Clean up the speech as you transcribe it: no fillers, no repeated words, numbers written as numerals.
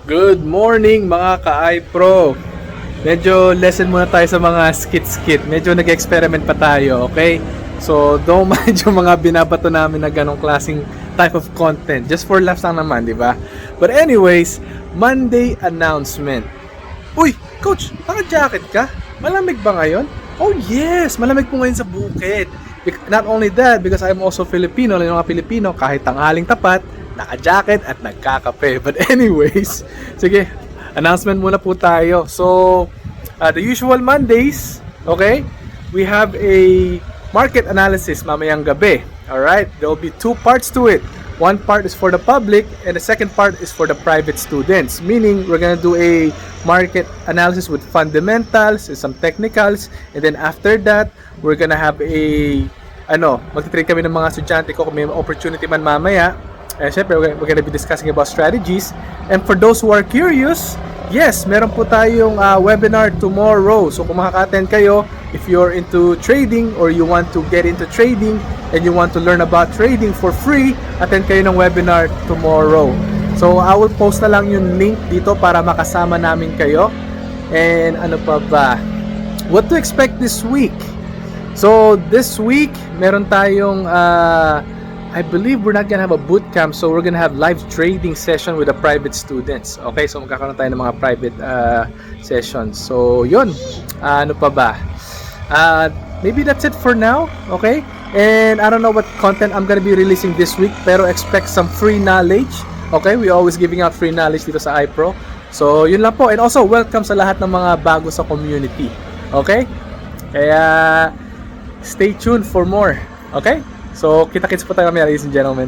Good morning mga ka-iPro. Medyo lesson muna tayo sa mga skit-skit. Medyo nag-experiment pa tayo, okay? So, don't mind yung mga binabato namin na ganong klaseng type of content. Just for laughs lang naman, di ba? But anyways, Monday announcement. Uy, coach, naka-jacket ka? Malamig ba ngayon? Oh yes, malamig po ngayon sa bukid. Not only that, because I'm also Filipino, yung mga Pilipino, kahit tanghaling tapat, naka-jacket at nagkakape. But anyways, sige, announcement muna po tayo. So, the usual Mondays, okay? We have a market analysis mamayang gabi. Alright? There will be two parts to it. One part is for the public and the second part is for the private students. Meaning, we're gonna do a market analysis with fundamentals and some technicals. And then after that, we're gonna have a magti-trade kami ng mga estudyante ko kung may opportunity man mamaya. And syempre, we're gonna be discussing about strategies. And for those who are curious, yes, meron po tayong webinar tomorrow. So kung makaka-attend kayo, if you're into trading or you want to get into trading and you want to learn about trading for free, attend kayo ng webinar tomorrow. So I will post na lang yung link dito para makasama namin kayo. And ano pa ba? What to expect this week? So this week, meron tayong I believe we're not gonna have a boot camp, so we're gonna have live trading session with the private students. Okay, so magkakaroon tayo ng mga private sessions. So yun, ano pa ba? Maybe that's it for now, okay? And I don't know what content I'm gonna be releasing this week, pero expect some free knowledge. Okay, we always giving out free knowledge dito sa iPro. So yun lang po, and also welcome sa lahat ng mga bago sa community. Okay? Kaya stay tuned for more. Okay? So kita-kits po tayo kami, ladies and gentlemen.